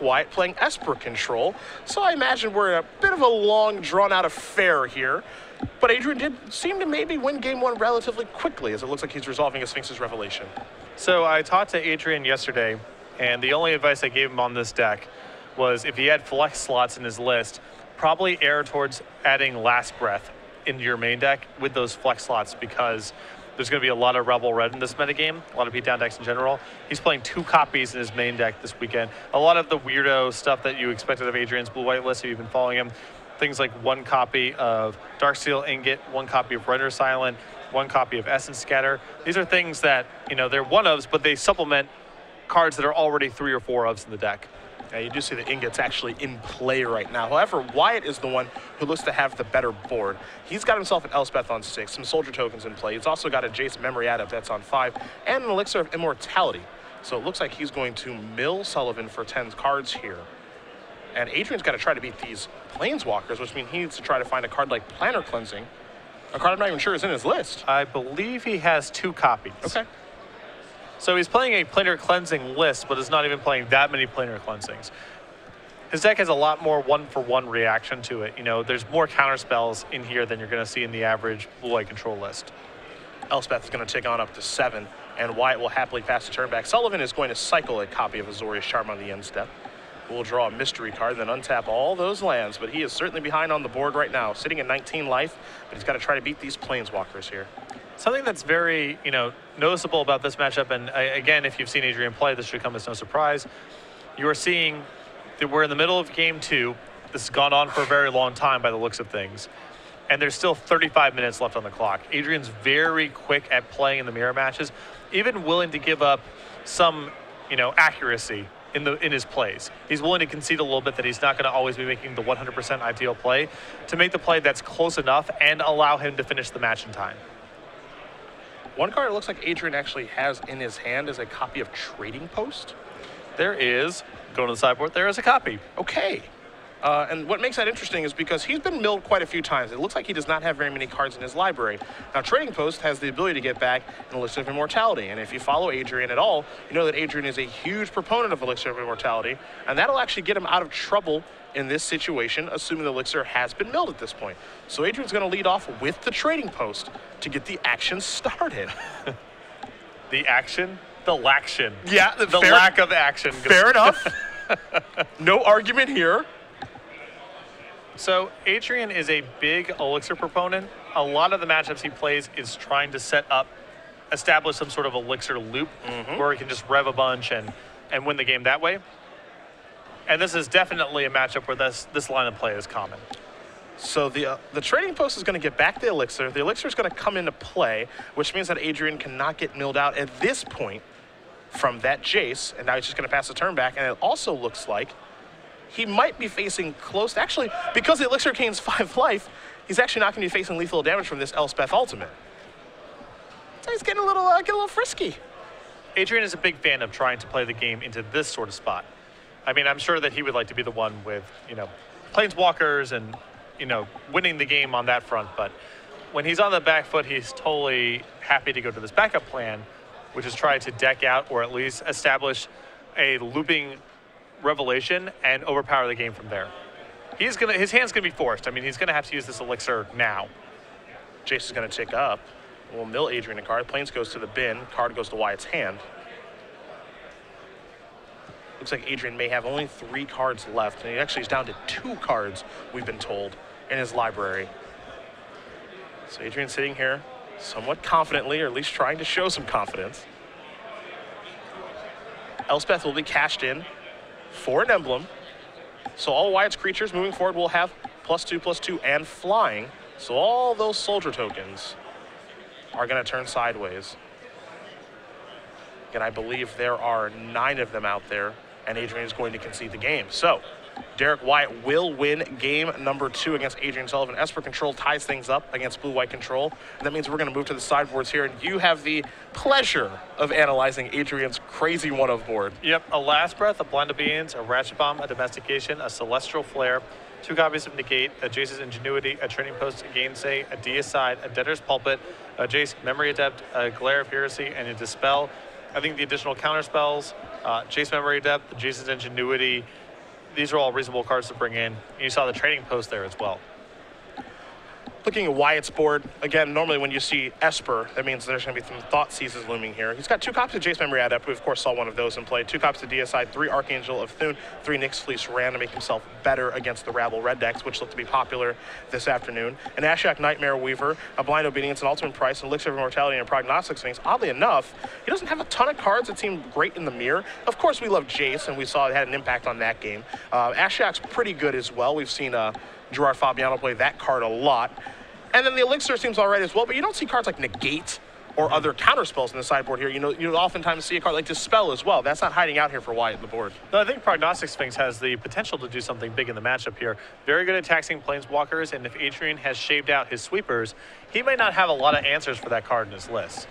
Wyatt playing Esper Control. So I imagine we're in a bit of a long, drawn-out affair here. But Adrian did seem to maybe win game one relatively quickly, as it looks like he's resolving a Sphinx's Revelation. So I talked to Adrian yesterday, and the only advice I gave him on this deck was if he had flex slots in his list, probably err towards adding Last Breath into your main deck with those flex slots, because there's going to be a lot of Rebel Red in this metagame, a lot of beatdown decks in general. He's playing 2 copies in his main deck this weekend. A lot of the weirdo stuff that you expected of Adrian's blue-white list, if you've been following him, things like 1 copy of Darksteel Ingot, 1 copy of Render Silent, 1 copy of Essence Scatter. These are things that, you know, they're one-ofs, but they supplement cards that are already 3 or 4-ofs in the deck. Yeah, you do see the Ingot's actually in play right now. However, Wyatt is the one who looks to have the better board. He's got himself an Elspeth on 6, some Soldier tokens in play. He's also got a Jace Memory Adept that's on 5, and an Elixir of Immortality. So it looks like he's going to mill Sullivan for 10 cards here. And Adrian's got to try to beat these Planeswalkers, which means he needs to try to find a card like Planar Cleansing, a card I'm not even sure is in his list. I believe he has 2 copies. Okay. So he's playing a Planar Cleansing list, but is not even playing that many Planar Cleansings. His deck has a lot more 1-for-1 reaction to it. You know, there's more counter spells in here than you're going to see in the average blue-white control list. Elspeth is going to take on up to 7, and Wyatt will happily pass the turn back. Sullivan is going to cycle a copy of Azorius Charm on the end step. We'll draw a mystery card, then untap all those lands, but he is certainly behind on the board right now, sitting at 19 life, but he's got to try to beat these Planeswalkers here. Something that's very, noticeable about this matchup, and again, if you've seen Adrian play, this should come as no surprise. You are seeing that we're in the middle of game 2. This has gone on for a very long time by the looks of things, and there's still 35 minutes left on the clock. Adrian's very quick at playing in the mirror matches, even willing to give up some, accuracy in his plays. He's willing to concede a little bit that he's not going to always be making the 100% ideal play to make the play that's close enough and allow him to finish the match in time. One card it looks like Adrian actually has in his hand is a copy of Trading Post. There is, going to the sideboard, there is a copy. Okay. And what makes that interesting is because he's been milled quite a few times. It looks like he does not have very many cards in his library. Now, Trading Post has the ability to get back an Elixir of Immortality. And if you follow Adrian at all, you know that Adrian is a huge proponent of Elixir of Immortality. And that'll actually get him out of trouble in this situation, assuming the Elixir has been milled at this point. So Adrian's going to lead off with the Trading Post to get the action started. The action? The laction. Yeah. The lack of action. Fair enough. No argument here. So Adrian is a big Elixir proponent. A lot of the matchups he plays is trying to establish some sort of Elixir loop where he can just rev a bunch and win the game that way. And this is definitely a matchup where this line of play is common. So the Trading Post is going to get back the Elixir. The Elixir is going to come into play, which means that Adrian cannot get milled out at this point from that Jace. And now he's just going to pass the turn back. And it also looks like he might be facing close. Actually, because the Elixir gains 5 life, he's actually not going to be facing lethal damage from this Elspeth Ultimate. So he's getting a little frisky. Adrian is a big fan of trying to play the game into this sort of spot. I mean, I'm sure that he would like to be the one with, Planeswalkers and, winning the game on that front. But when he's on the back foot, he's totally happy to go to this backup plan, which is try to deck out or at least establish a looping Revelation and overpower the game from there. His hand's gonna be forced. I mean, he's gonna have to use this Elixir now. Jace is gonna tick up. We'll mill Adrian a card. Plains goes to the bin. Card goes to Wyatt's hand. Looks like Adrian may have only 3 cards left, and he actually is down to 2 cards, we've been told, in his library. So Adrian's sitting here somewhat confidently, or at least trying to show some confidence. Elspeth will be cashed in for an emblem. So all Wyatt's creatures moving forward will have +2/+2 and flying. So all those soldier tokens are going to turn sideways. And I believe there are 9 of them out there, and Adrian is going to concede the game. So Derek Wyatt will win game number 2 against Adrian Sullivan. Esper Control ties things up against Blue-White Control. And that means we're going to move to the sideboards here, and you have the pleasure of analyzing Adrian's crazy one-of board. Yep, a Last Breath, a Blind Obedience, a Ratchet Bomb, a Domestication, a Celestial Flare, 2 copies of Negate, a Jace's Ingenuity, a Trading Post, a Gainsay, a Deicide, a Debtor's Pulpit, a Jace Memory Adept, a Glare of Heresy, and a Dispel. I think the additional counter spells, Jace Memory Adept, the Jace's Ingenuity, these are all reasonable cards to bring in. You saw the trading post there as well. Looking at Wyatt's board, again, normally when you see Esper, that means there's going to be some Thought Seizes looming here. He's got 2 copies of Jace Memory Adept. We, of course, saw one of those in play. 2 copies of DSI, 3 Archangel of Thune, 3 Nyx Fleece Ran to make himself better against the Rabble Red decks, which look to be popular this afternoon. An Ashiok Nightmare Weaver, a Blind Obedience, an Ultimate Price, an Elixir of Immortality, and a Prognostic Sphinx. Oddly enough, he doesn't have a ton of cards that seem great in the mirror. Of course, we love Jace, and we saw it had an impact on that game. Ashiok's pretty good as well. We've seen Gerard Fabiano play that card a lot. And then the Elixir seems all right as well, but you don't see cards like Negate or other counter spells in the sideboard here. You oftentimes see a card like Dispel as well. That's not hiding out here for Wyatt on the board. No, I think Prognostic Sphinx has the potential to do something big in the matchup here. Very good at taxing Planeswalkers, and if Adrian has shaved out his sweepers, he may not have a lot of answers for that card in his list.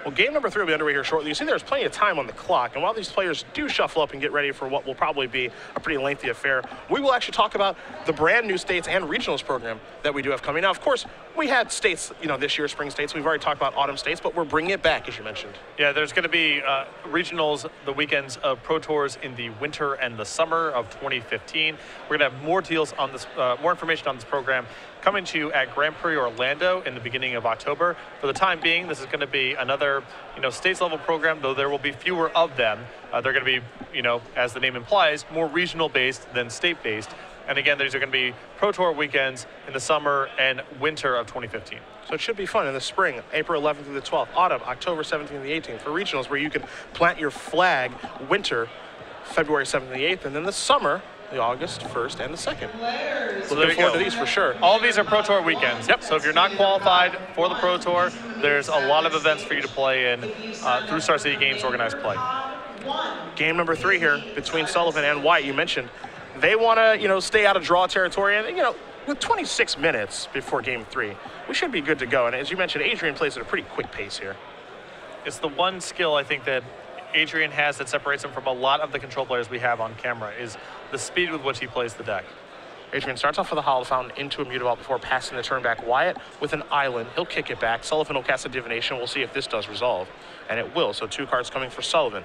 Well, game number 3 will be underway here shortly. You see there's plenty of time on the clock, and while these players do shuffle up and get ready for what will probably be a pretty lengthy affair, we will actually talk about the brand new states and regionals program that we do have coming. Now, of course, we had states, this year, spring states. We've already talked about autumn states, but we're bringing it back, as you mentioned. Yeah, there's going to be regionals the weekends of Pro Tours in the winter and the summer of 2015. We're going to have more deals on this, more information on this program coming to you at Grand Prix Orlando in the beginning of October. For the time being, this is going to be another, states level program, though there will be fewer of them. They're going to be, as the name implies, more regional based than state based. And again, these are going to be Pro Tour weekends in the summer and winter of 2015. So it should be fun in the spring, April 11th through the 12th, autumn, October 17th and the 18th for regionals where you can plant your flag winter, February 7th and the 8th, and then the summer, the August 1st and the 2nd. So Looking forward to these for sure. All of these are Pro Tour weekends. Yep. So if you're not qualified for the Pro Tour, there's a lot of events for you to play in through Star City Games organized play. Game number 3 here between Sullivan and Wyatt. You mentioned they want to, stay out of draw territory, and with 26 minutes before game 3, we should be good to go. And as you mentioned, Adrian plays at a pretty quick pace here. It's the one skill I think that Adrian has that separates him from a lot of the control players we have on camera is the speed with which he plays the deck. Adrian starts off with a Hollow Fountain into a Mutavault before passing the turn back. Wyatt with an Island. He'll kick it back. Sullivan will cast a Divination. We'll see if this does resolve. And it will. So 2 cards coming for Sullivan.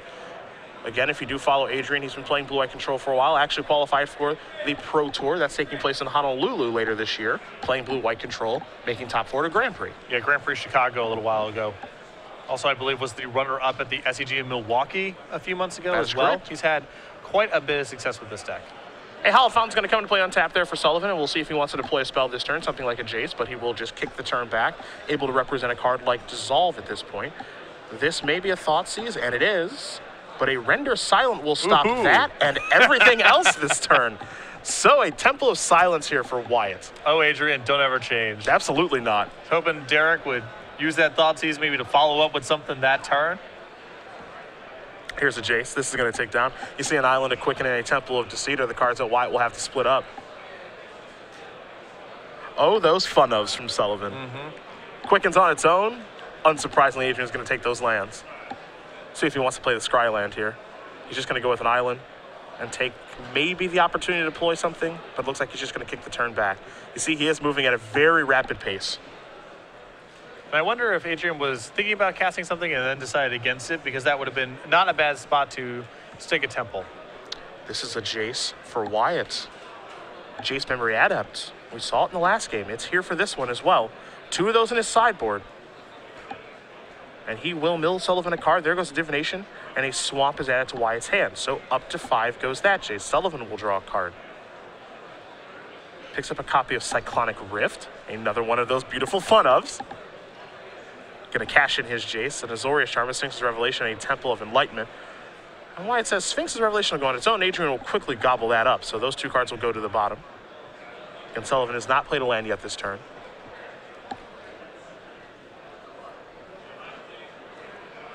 Again, if you do follow Adrian, he's been playing Blue-White Control for a while. Actually qualified for the Pro Tour. That's taking place in Honolulu later this year. Playing Blue-White Control, making top 4 to Grand Prix. Yeah, Grand Prix Chicago a little while ago. Also, I believe was the runner-up at the SCG in Milwaukee a few months ago as well. Correct. He's had quite a bit of success with this deck. A Hollow Fountain's going to come into play on tap there for Sullivan, and we'll see if he wants to deploy a spell this turn, something like a Jace, but he will just kick the turn back, able to represent a card like Dissolve at this point. This may be a Thoughtseize, and it is, but a Render Silent will stop that and everything else this turn. So a Temple of Silence here for Wyatt. Oh, Adrian, don't ever change. Absolutely not. Hoping Derek would use that Thoughtseize maybe to follow up with something that turn. Here's a Jace. This is going to take down. You see an Island, a Quicken, and a Temple of Deceit are the cards that Wyatt will have to split up. Oh, those fun ofs from Sullivan. Quickens on its own. Unsurprisingly, Adrian's going to take those lands. See if he wants to play the Scry land here. He's just going to go with an Island and take maybe the opportunity to deploy something, but it looks like he's just going to kick the turn back. You see, he is moving at a very rapid pace. And I wonder if Adrian was thinking about casting something and then decided against it, because that would have been not a bad spot to stick a Temple. This is a Jace for Wyatt. Jace Memory Adept. We saw it in the last game. It's here for this one as well. 2 of those in his sideboard. And he will mill Sullivan a card. There goes a Divination, and a Swamp is added to Wyatt's hand. So up to 5 goes that Jace. Sullivan will draw a card. Picks up a copy of Cyclonic Rift. Another one of those beautiful fun ofs. Going to cash in his Jace, an Azorius Charm, a Sphinx's Revelation, and a Temple of Enlightenment. And Wyatt says Sphinx's Revelation will go on its own. Adrian will quickly gobble that up, so those 2 cards will go to the bottom. And Sullivan has not played a land yet this turn.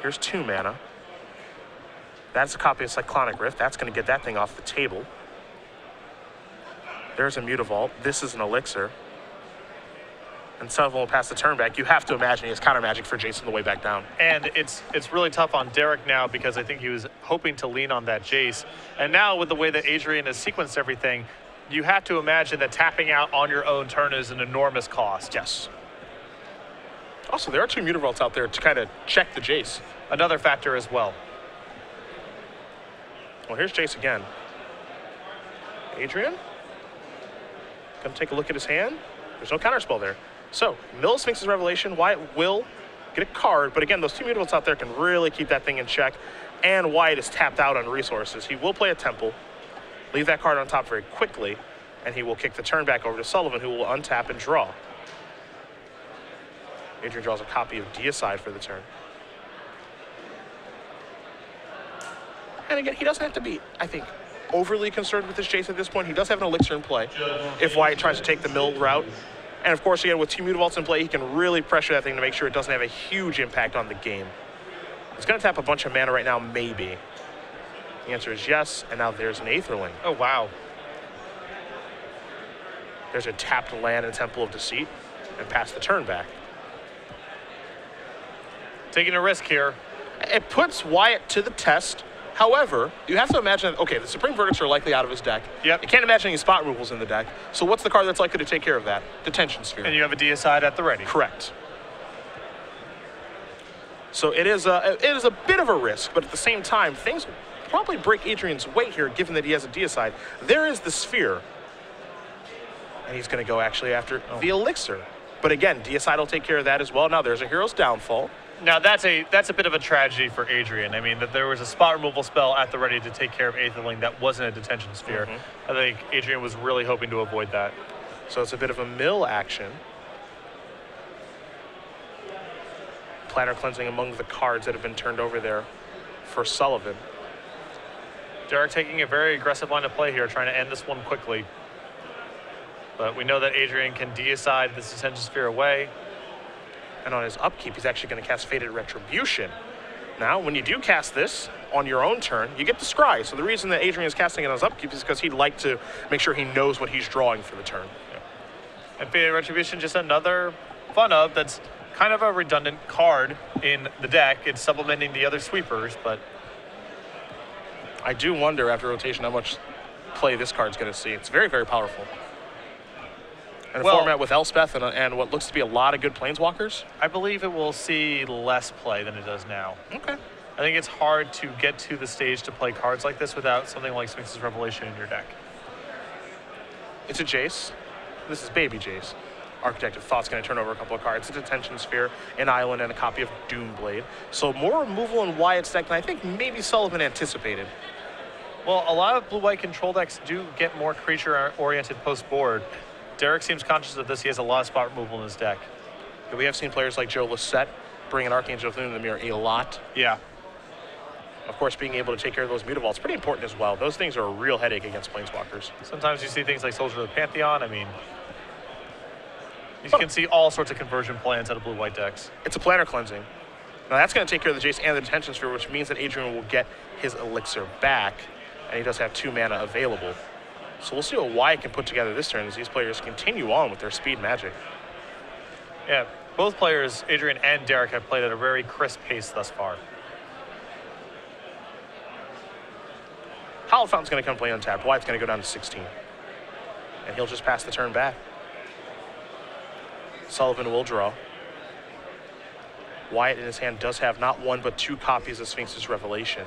Here's 2 mana. That's a copy of Cyclonic Rift. That's going to get that thing off the table. There's a Mutavault. This is an Elixir. And Sullivan will pass the turn back. You have to imagine he has counter magic for Jason the way back down. And it's really tough on Derek now, because I think he was hoping to lean on that Jace. And now with the way that Adrian has sequenced everything, you have to imagine that tapping out on your own turn is an enormous cost. Yes. Also, there are 2 Mutavaults out there to kind of check the Jace. Another factor as well. Well, here's Jace again. Adrian. Gonna take a look at his hand. There's no counterspell there. So, mill Sphinx's Revelation. Wyatt will get a card, but again, those two mutables out there can really keep that thing in check. And Wyatt is tapped out on resources. He will play a Temple, leave that card on top very quickly, and he will kick the turn back over to Sullivan, who will untap and draw. Adrian draws a copy of Deicide for the turn. And again, he doesn't have to be, I think, overly concerned with this Jace at this point. He does have an Elixir in play if Wyatt tries to take the mill route. And of course, again, with two Mutavaults in play, he can really pressure that thing to make sure it doesn't have a huge impact on the game. He's going to tap a bunch of mana right now, maybe. The answer is yes, and now there's an Aetherling. Oh, wow. There's a tapped land in Temple of Deceit, and pass the turn back. Taking a risk here. It puts Wyatt to the test. However, you have to imagine, okay, the Supreme Verdicts are likely out of his deck. Yep. You can't imagine any spot removals in the deck. So what's the card that's likely to take care of that? Detention Sphere. And you have a Deicide at the ready. Correct. So it is a bit of a risk, but at the same time, things will probably break Adrian's weight here, given that he has a Deicide. There is the Sphere. And he's going to go actually after the Elixir. But again, Deicide will take care of that as well. Now there's a Hero's Downfall. Now that's a bit of a tragedy for Adrian. I mean, that there was a spot removal spell at the ready to take care of Aetherling that wasn't a Detention Sphere. I think Adrian was really hoping to avoid that. So it's a bit of a mill action. Planar Cleansing among the cards that have been turned over there for Sullivan. Derek taking a very aggressive line of play here, trying to end this one quickly. But we know that Adrian can Deicide this Detention Sphere away. And on his upkeep, he's actually going to cast Fated Retribution. Now, when you do cast this on your own turn, you get the Scry. So the reason that Adrian is casting it on his upkeep is because he'd like to make sure he knows what he's drawing for the turn. Yeah. And Fated Retribution, just another fun of that's kind of a redundant card in the deck. It's supplementing the other sweepers, but I do wonder after rotation how much play this card's going to see. It's very, very powerful. And a format with Elspeth and what looks to be a lot of good Planeswalkers? I believe it will see less play than it does now. Okay. I think it's hard to get to the stage to play cards like this without something like Sphinx's Revelation in your deck. It's a Jace. This is Baby Jace. Architect of Thought's going to turn over a couple of cards. It's a Detention Sphere, an Island, and a copy of Doomblade. So more removal in Wyatt's deck than I think maybe Sullivan anticipated. Well, a lot of blue-white control decks do get more creature-oriented post-board. Derek seems conscious of this. He has a lot of spot removal in his deck. We have seen players like Joe Lissette bring an Archangel of Moon in the mirror a lot. Yeah. Of course, being able to take care of those Mutavaults is pretty important as well. Those things are a real headache against Planeswalkers. Sometimes you see things like Soldier of the Pantheon. I mean, you can see all sorts of conversion plans out of blue-white decks. It's a Planar Cleansing. Now that's going to take care of the Jace and the Detention Sphere, which means that Adrian will get his Elixir back, and he does have 2 mana available. So we'll see what Wyatt can put together this turn as these players continue on with their speed magic. Yeah, both players, Adrian and Derek, have played at a very crisp pace thus far. Hallowed Fountain's going to come play untapped. Wyatt's going to go down to 16. And he'll just pass the turn back. Sullivan will draw. Wyatt in his hand does have not 1 but 2 copies of Sphinx's Revelation.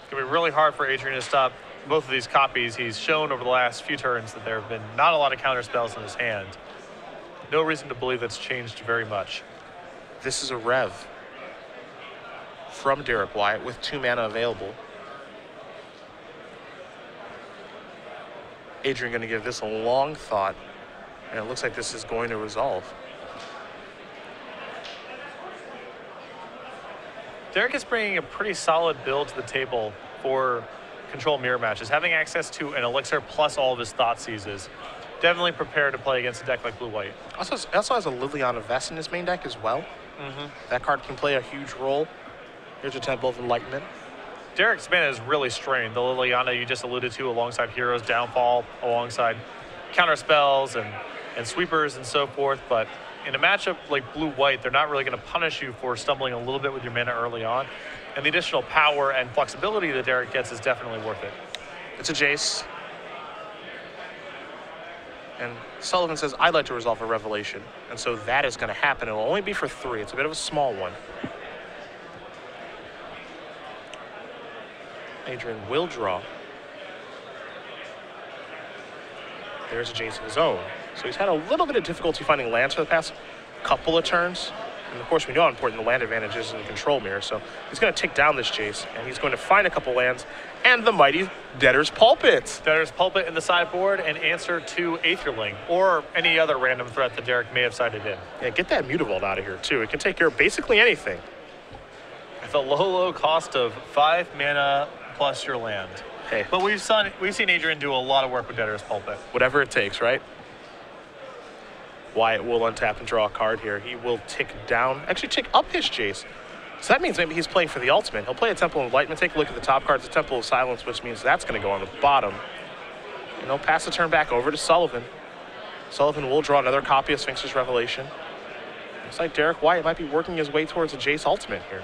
It's going to be really hard for Adrian to stop both of these copies. He's shown over the last few turns that there have been not a lot of counter spells in his hand. No reason to believe that's changed very much. This is a Rev from Derek Wyatt with 2 mana available. Adrian going to give this a long thought, and it looks like this is going to resolve. Derek is bringing a pretty solid build to the table for control mirror matches. Having access to an Elixir plus all of his Thought Seizes. Definitely prepared to play against a deck like blue-white. Also has a Liliana Vest in his main deck as well. That card can play a huge role. Here's a Temple of Enlightenment. Derek's mana is really strained. The Liliana you just alluded to alongside Hero's Downfall, alongside counter spells and sweepers and so forth. But in a matchup like blue-white, they're not really going to punish you for stumbling a little bit with your mana early on. And the additional power and flexibility that Derek gets is definitely worth it. It's a Jace. And Sullivan says, I'd like to resolve a Revelation. And so that is going to happen. It will only be for 3. It's a bit of a small one. Adrian will draw. There's a Jace in his own. So he's had a little bit of difficulty finding lands for the past couple of turns. And of course, we know how important the land advantage is in the control mirror. So he's going to take down this Jace, and he's going to find a couple lands and the mighty Debtor's Pulpit. Debtor's Pulpit in the sideboard and answer to Aetherling or any other random threat that Derek may have sided in. Yeah, get that Mutavault out of here, too. It can take care of basically anything. With a low cost of 5 mana plus your land. Hey. But we've seen Adrian do a lot of work with Debtor's Pulpit. Whatever it takes, right? Wyatt will untap and draw a card here. He will tick up his Jace. So that means maybe he's playing for the ultimate. He'll play a Temple of Enlightenment. Take a look at the top cards, the Temple of Silence, which means that's going to go on the bottom. And they'll pass the turn back over to Sullivan. Sullivan will draw another copy of Sphinx's Revelation. Looks like Derek Wyatt might be working his way towards a Jace ultimate here.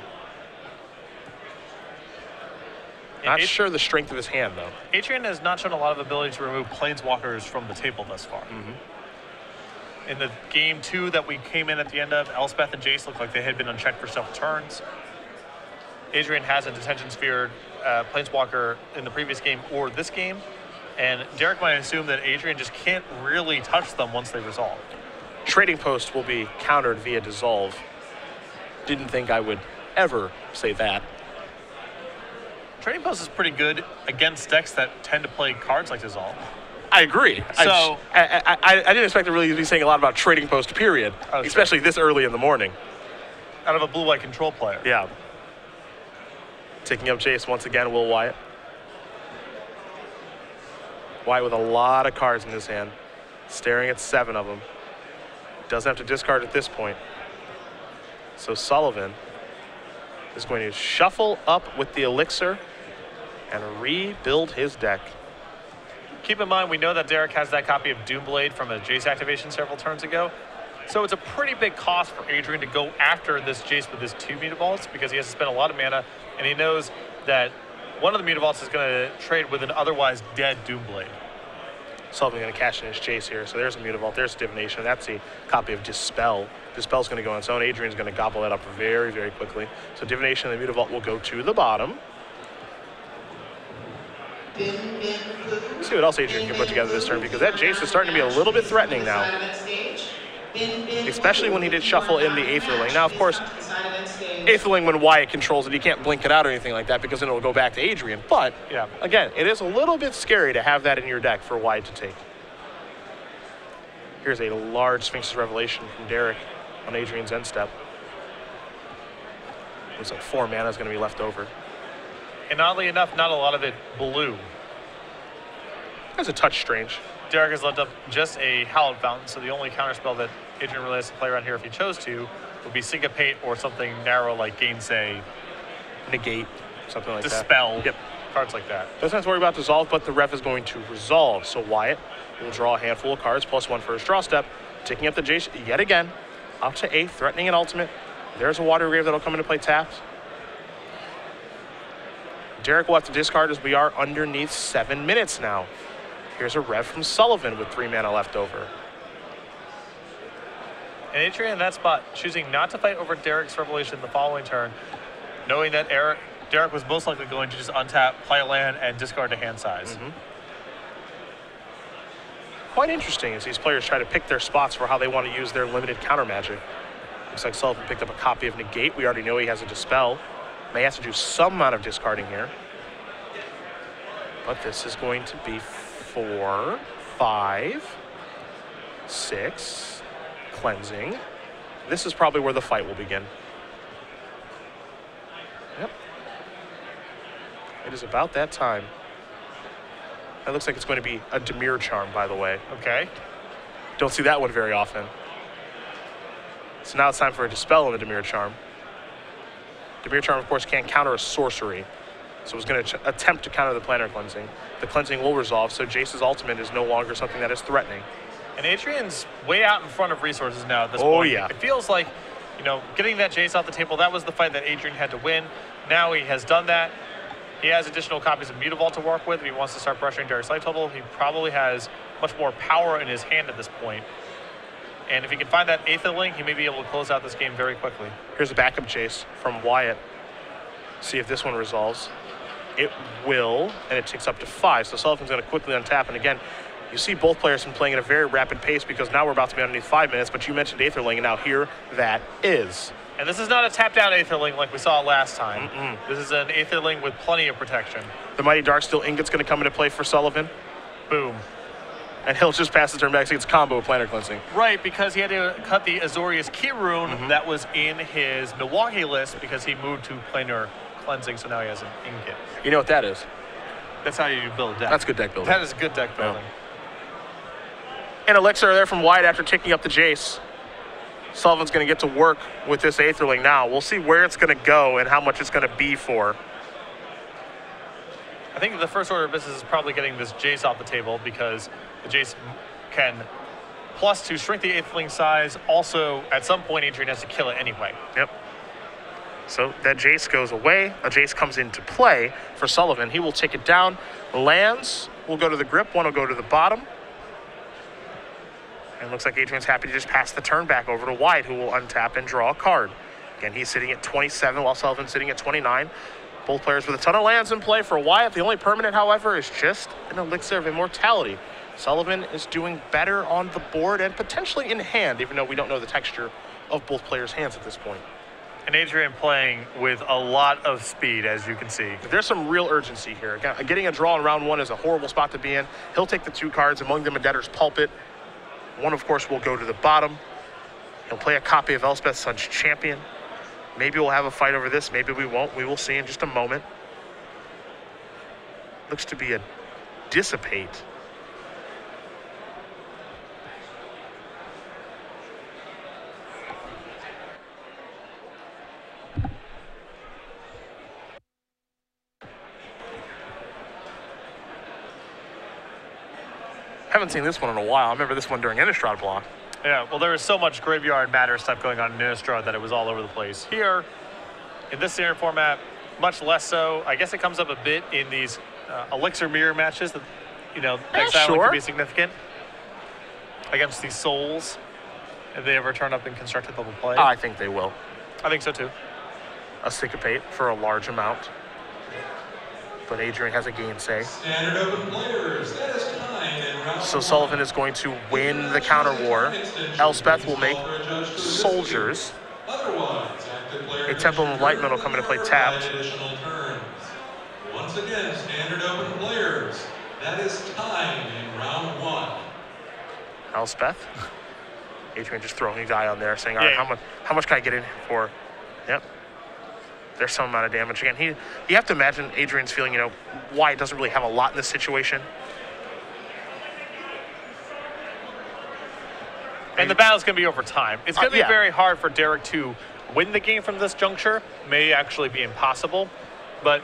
Not sure the strength of his hand, though. Adrian has not shown a lot of ability to remove Planeswalkers from the table thus far. In the game 2 that we came in at the end of, Elspeth and Jace looked like they had been unchecked for several turns. Adrian has a Detention Sphere Planeswalker in the previous game or this game, and Derek might assume that Adrian just can't really touch them once they resolve. Trading Post will be countered via Dissolve. Didn't think I would ever say that. Trading Post is pretty good against decks that tend to play cards like Dissolve. I agree. So I didn't expect to really be saying a lot about Trading Post, period, especially this early in the morning. Out of a blue-white control player. Yeah. Taking up Jace once again, Will Wyatt. Wyatt with a lot of cards in his hand, staring at 7 of them. Doesn't have to discard at this point. So Sullivan is going to shuffle up with the Elixir and rebuild his deck. Keep in mind, we know that Derek has that copy of Doomblade from a Jace activation several turns ago. So it's a pretty big cost for Adrian to go after this Jace with his 2 Mutavaults because he has to spend a lot of mana, and he knows that one of the Mutavaults is going to trade with an otherwise dead Doomblade. Sullivan going to cash in his Jace here. So there's a Mutavault, there's Divination. That's a copy of Dispel. Dispel's going to go on its own. Adrian's going to gobble that up very, very quickly. So Divination and the Mutavault will go to the bottom. Let's see what else Adrian can put together this turn, because that Jace is starting to be a little bit threatening now. Especially when he did shuffle in the Aetherling. Now, of course, Aetherling, when Wyatt controls it, he can't blink it out or anything like that because then it'll go back to Adrian. But, yeah, again, it is a little bit scary to have that in your deck for Wyatt to take. Here's a large Sphinx's Revelation from Derek on Adrian's end step. Looks like 4 mana is going to be left over. And oddly enough, not a lot of it blue. That's a touch strange. Derek has left up just a Hallowed Fountain, so the only counterspell that Adrian really has to play around here if he chose to would be Syncopate or something narrow like Gainsay, Negate, something like Dispel, that. Yep. Cards like that. Doesn't have to worry about Dissolve, but the ref is going to resolve. So Wyatt will draw a handful of cards, +1 for his draw step, taking up the Jace yet again, up to 8, threatening an ultimate. There's a Water Grave that'll come into play tapped. Derek will have to discard as we are underneath 7 minutes now. Here's a rev from Sullivan with 3 mana left over. And Adrian in that spot, choosing not to fight over Derek's Revelation the following turn, knowing that Derek was most likely going to just untap, play a land, and discard to hand size. Quite interesting as these players try to pick their spots for how they want to use their limited counter magic. Looks like Sullivan picked up a copy of Negate. We already know he has a Dispel. May have to do some amount of discarding here. But this is going to be 4, 5, 6, cleansing. This is probably where the fight will begin. Yep. It is about that time. That looks like it's going to be a Dimir Charm, by the way. Okay. Don't see that one very often. So now it's time for a Dispel on the Dimir Charm. Dimir Charm, of course, can't counter a sorcery. So it's going to attempt to counter the Planar Cleansing. The cleansing will resolve, so Jace's ultimate is no longer something that is threatening. And Adrian's way out in front of resources now at this point. Oh, yeah. It feels like, you know, getting that Jace off the table, that was the fight that Adrian had to win. Now he has done that. He has additional copies of Mutavault to work with. If he wants to start pressuring Derek's life total, he probably has much more power in his hand at this point. And if he can find that Aetherling, he may be able to close out this game very quickly. Here's a backup Jace from Wyatt. See if this one resolves. It will, and it ticks up to 5. So Sullivan's going to quickly untap. And again, You see both players been playing at a very rapid pace because now we're about to be underneath 5 minutes, but you mentioned Aetherling, and now here that is. And this is not a tap-down Aetherling like we saw last time. This is an Aetherling with plenty of protection. The Mighty Darksteel Ingot's going to come into play for Sullivan. Boom. And he'll just pass the turn back, so it's combo of Planar Cleansing. Right, because he had to cut the Azorius Key Rune that was in his Milwaukee list because he moved to Planar Cleansing, so now he has an Ingot. You know what that is? That's how you build a deck. That's good deck building. That is good deck building. And Elixir there from Wyatt after taking up the Jace. Sullivan's going to get to work with this Aetherling now. We'll see where it's going to go and how much it's going to be for. I think the first order of business is probably getting this Jace off the table because the Jace can +2 shrink the Aetherling size. Also, at some point, Adrian has to kill it anyway. Yep. So that Jace goes away. A Jace comes into play for Sullivan. He will take it down. Lands will go to the grip. One will go to the bottom. And it looks like Adrian's happy to just pass the turn back over to Wyatt, who will untap and draw a card. Again, he's sitting at 27 while Sullivan's sitting at 29. Both players with a ton of lands in play for Wyatt. The only permanent, however, is just an Elixir of Immortality. Sullivan is doing better on the board and potentially in hand, even though we don't know the texture of both players' hands at this point. And Adrian playing with a lot of speed, as you can see. There's some real urgency here. Again, getting a draw in round 1 is a horrible spot to be in. He'll take the 2 cards, among them a Debtor's Pulpit. One, of course, will go to the bottom. He'll play a copy of Elspeth's Sun's Champion. Maybe we'll have a fight over this. Maybe we won't. We will see in just a moment. Looks to be a Dissipate. Haven't seen this one in a while. I remember this one during Innistrad block. Yeah, well, there was so much graveyard matter stuff going on in Innistrad that it was all over the place. Here, in this standard format, much less so. I guess it comes up a bit in these Elixir mirror matches that, exile could be significant against these souls if they ever turn up in constructed level play. I think they will. I think so too. A Syncopate for a large amount. But Adrian has a gainsay. Standard open players, that is time in round So Sullivan is going to win the counter war. Elspeth will make soldiers. A Temple of Enlightenment will come into play tapped. Once again, standard open players, that is time in round 1. Elspeth. Adrian just throwing a die on there, saying, all right, how much can I get in for? Yep. There's some amount of damage. Again, you have to imagine Adrian's feeling, Wyatt doesn't really have a lot in this situation. And the battle's going to be over time. It's going to be very hard for Derek to win the game from this juncture. May actually be impossible. But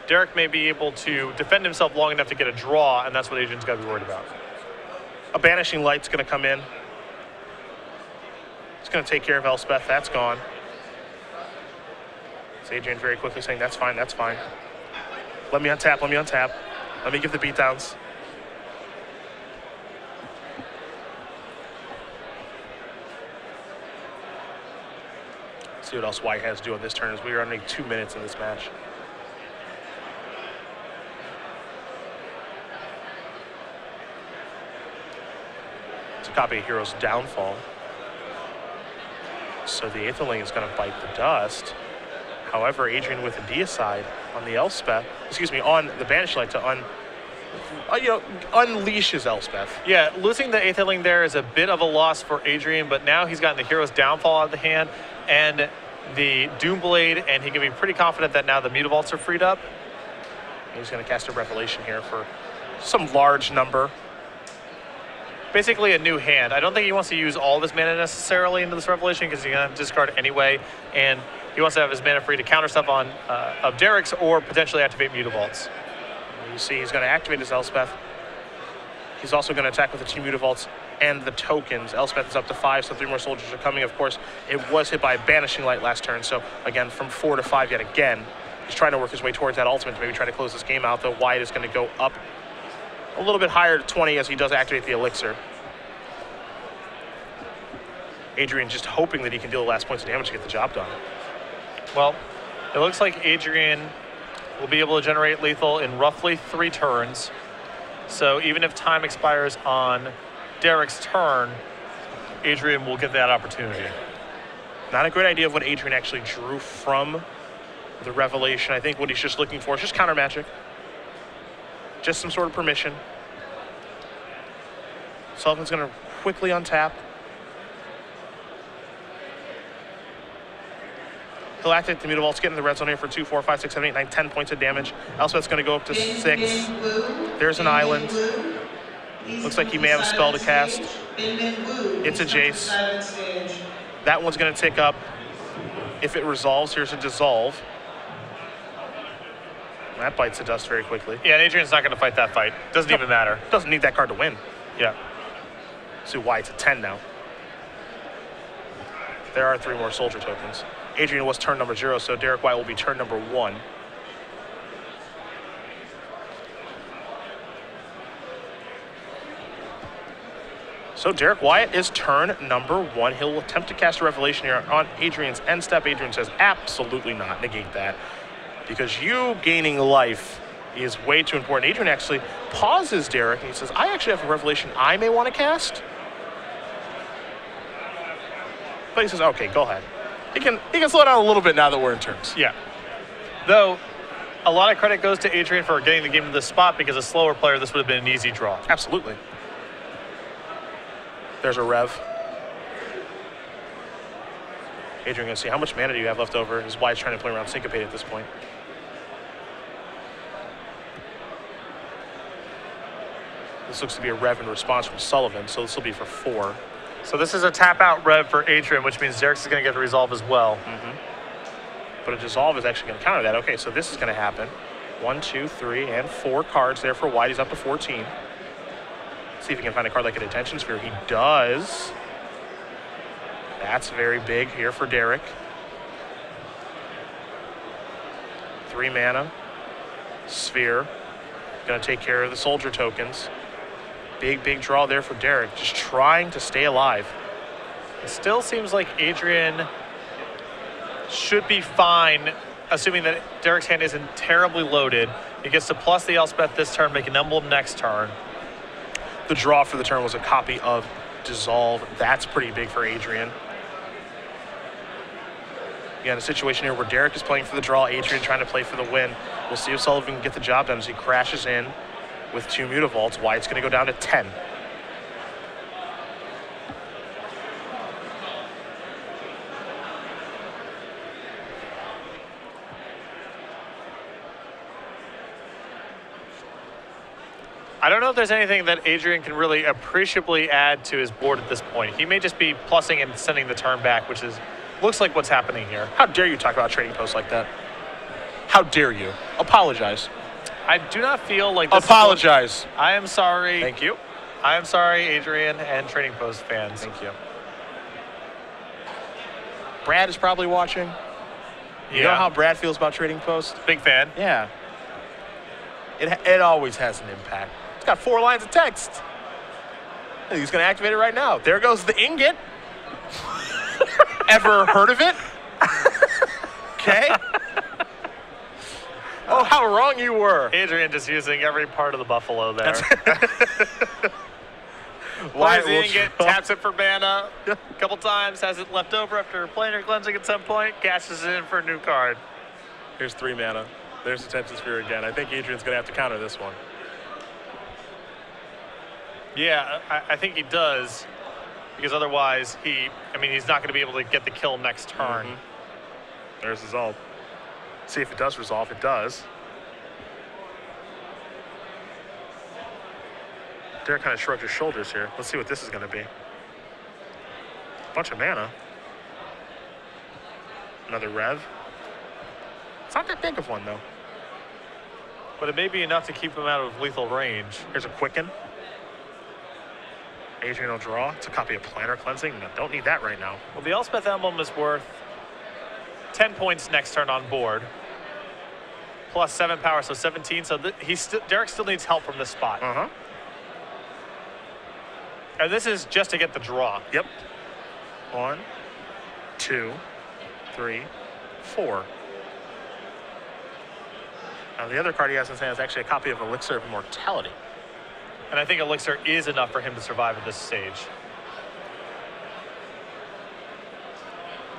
Derek may be able to defend himself long enough to get a draw, and that's what Adrian's got to be worried about. A Banishing Light's going to come in. It's going to take care of Elspeth. That's gone. So Adrian very quickly saying, that's fine, that's fine. Let me untap, let me untap. Let me give the beatdowns. See what else Wyatt has to do on this turn as we are only 2 minutes in this match. It's a copy of Hero's Downfall. So the Aetherling is going to bite the dust. However, Adrian with a Deicide on the Elspeth, on the Banish Light to unleashes Elspeth. Yeah, losing the Aetherling there is a bit of a loss for Adrian, but now he's gotten the Hero's Downfall out of the hand and the Doomblade, and he can be pretty confident that now the Mutavaults are freed up. He's going to cast a Revelation here for some large number. Basically a new hand. I don't think he wants to use all of his mana necessarily into this Revelation because he's going to discard anyway, and he wants to have his mana free to counter stuff on of Derek's or potentially activate Mutavaults. You see he's going to activate his Elspeth. He's also going to attack with the 2 Mutavaults and the tokens. Elspeth is up to 5, so 3 more soldiers are coming. Of course, it was hit by a Banishing Light last turn, so again, from 4 to 5 yet again. He's trying to work his way towards that ultimate to maybe try to close this game out, though Wyatt is going to go up a little bit higher to 20 as he does activate the Elixir. Adrian just hoping that he can deal the last points of damage to get the job done. Well, it looks like Adrian will be able to generate lethal in roughly 3 turns. So even if time expires on Derek's turn, Adrian will get that opportunity. Not a great idea of what Adrian actually drew from the revelation. I think what he's just looking for is just counter magic. Just some sort of permission. Sullivan's going to quickly untap. He'll activate the Mutavaults, get in the red zone here for 2, 4, 5, 6, 7, 8, 9, 10 points of damage. Elspeth's going to go up to 6. There's an island. Looks like he may have a spell to cast. It's a Jace. That one's going to tick up. If it resolves, here's a dissolve. That bites the dust very quickly. Yeah, and Adrian's not going to fight that fight. Doesn't even matter. Doesn't need that card to win. Yeah. See why it's a 10 now. There are 3 more soldier tokens. Adrian was turn number 0, so Derek Wyatt will be turn number 1. So Derek Wyatt is turn number 1. He'll attempt to cast a revelation here on Adrian's end step. Adrian says, absolutely not. Negate that. Because you gaining life is way too important. Adrian actually pauses Derek and he says, I actually have a revelation I may want to cast. But he says, okay, go ahead. He can slow down a little bit now that we're in turns. Yeah. Though, a lot of credit goes to Adrian for getting the game to this spot, because a slower player, this would have been an easy draw. Absolutely. There's a rev. Adrian going to see how much mana do you have left over. His Wyatt's trying to play around Syncopate at this point. This looks to be a rev in response from Sullivan, so this will be for 4. So this is a tap-out rev for Adrian, which means Derek's is going to get the resolve as well. But a dissolve is actually going to counter that. Okay, so this is going to happen. 1, 2, 3, and 4 cards there for Wyatt. He's up to 14. See if he can find a card like an Attention Sphere. He does. That's very big here for Derek. 3 mana. Sphere. Going to take care of the soldier tokens. Big draw there for Derek. Just trying to stay alive. It still seems like Adrian should be fine, assuming that Derek's hand isn't terribly loaded. He gets to plus the Elspeth this turn, make an emblem next turn. The draw for the turn was a copy of Dissolve. That's pretty big for Adrian. Again, a situation here where Derek is playing for the draw, Adrian trying to play for the win. We'll see if Sullivan can get the job done as he crashes in with 2 Mutavaults. Wyatt's going to go down to 10. I don't know if there's anything that Adrian can really appreciably add to his board at this point. He may just be plussing and sending the turn back, which looks like what's happening here. How dare you talk about trading posts like that? How dare you? Apologize. I do not feel like this Apologize. I am sorry. Thank you. I am sorry, Adrian and Trading Post fans. Thank you. Brad is probably watching. You know how Brad feels about Trading Post? Big fan. Yeah. It always has an impact. It's got 4 lines of text. He's going to activate it right now. There goes the ingot. Ever heard of it? Okay. Oh, how wrong you were. Adrian just using every part of the buffalo there. Wyatt Plays the ingot, taps it for mana a couple times, has it left over after playing or cleansing at some point, cashes it in for a new card. Here's 3 mana. There's Attention Sphere again. I think Adrian's going to have to counter this one. Yeah, I think he does, because otherwise he's not going to be able to get the kill next turn. There's Dissolve. See if it does resolve. It does. Derek kind of shrugged his shoulders here. Let's see what this is going to be. Bunch of mana. Another rev. It's not that big of one, though. But it may be enough to keep him out of lethal range. Here's a Quicken. Adrian will draw. It's a copy of Planner Cleansing. No, don't need that right now. Well, the Elspeth Emblem is worth 10 points next turn on board. Plus 7 power, so 17. So Derek still needs help from this spot. And this is just to get the draw. Yep. 1, 2, 3, 4. Now the other card he has in his hand is actually a copy of Elixir of Immortality. And I think Elixir is enough for him to survive at this stage.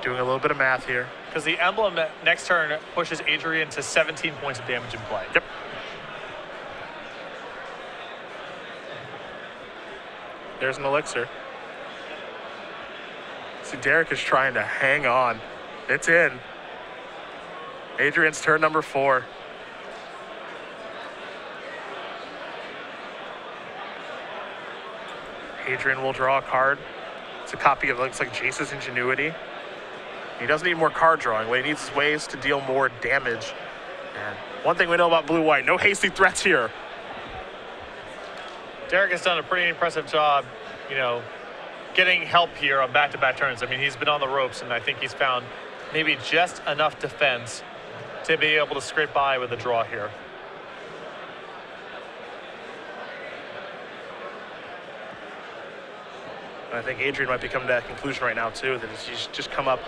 Doing a little bit of math here. Because the emblem next turn pushes Adrian to 17 points of damage in play. Yep. There's an Elixir. See, Derek is trying to hang on. It's in. Adrian's turn number 4. Adrian will draw a card. It's a copy of, looks like, Jace's Ingenuity. He doesn't need more card drawing. What he needs is ways to deal more damage. And one thing we know about blue-white, no hasty threats here. Derek has done a pretty impressive job, you know, getting help here on back-to-back turns. I mean, he's been on the ropes, and I think he's found maybe just enough defense to be able to scrape by with a draw here. And I think Adrian might be coming to that conclusion right now, too, that he's just come up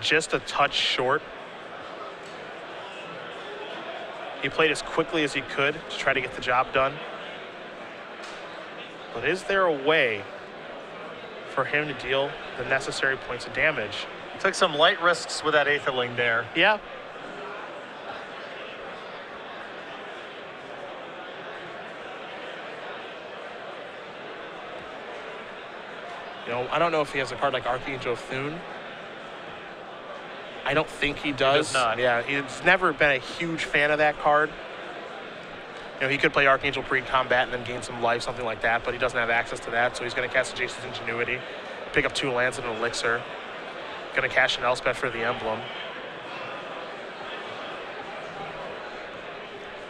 just a touch short. He played as quickly as he could to try to get the job done. But is there a way for him to deal the necessary points of damage? Took some light risks with that Aetherling there. Yeah. You know, I don't know if he has a card like Archangel Thune. I don't think he does. He does not. Yeah, he's never been a huge fan of that card. You know, he could play Archangel pre-combat and then gain some life, something like that, but he doesn't have access to that, so he's going to cast Jace's Ingenuity, pick up 2 lands and an Elixir. Going to cash an Elspeth for the emblem.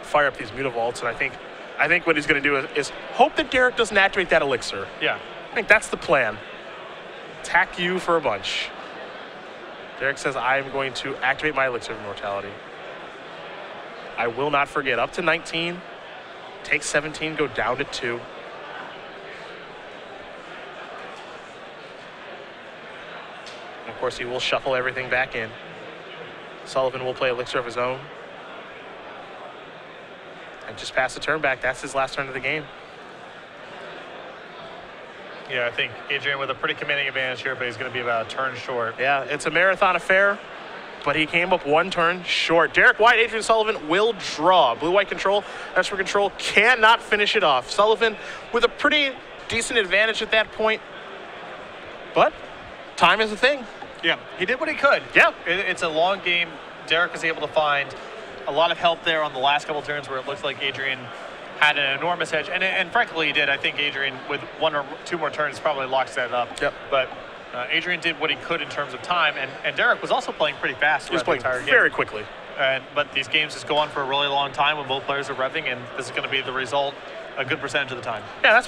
Fire up these Mutavaults, and I think what he's going to do is hope that Derek doesn't activate that Elixir. Yeah. I think that's the plan. Attack you for a bunch. Derek says, I'm going to activate my Elixir of Immortality. I will not forget. Up to 19. Take 17, go down to 2. And of course, he will shuffle everything back in. Sullivan will play Elixir of his own. And just pass the turn back. That's his last turn of the game. Yeah, I think Adrian with a pretty commanding advantage here, but he's going to be about a turn short. Yeah, it's a marathon affair, but he came up 1 turn short. Derek Wyatt, Adrian Sullivan will draw. Blue-white control, Esper control cannot finish it off. Sullivan with a pretty decent advantage at that point, but time is a thing. Yeah, he did what he could. Yeah. It's a long game. Derek is able to find a lot of help there on the last couple turns where it looks like Adrian had an enormous edge, and frankly he did. I think Adrian with 1 or 2 more turns probably locks that up. Yep. But Adrian did what he could in terms of time, and Derek was also playing pretty fast. He was playing very quickly. But these games just go on for a really long time when both players are revving, and this is going to be the result a good percentage of the time. Yeah, that's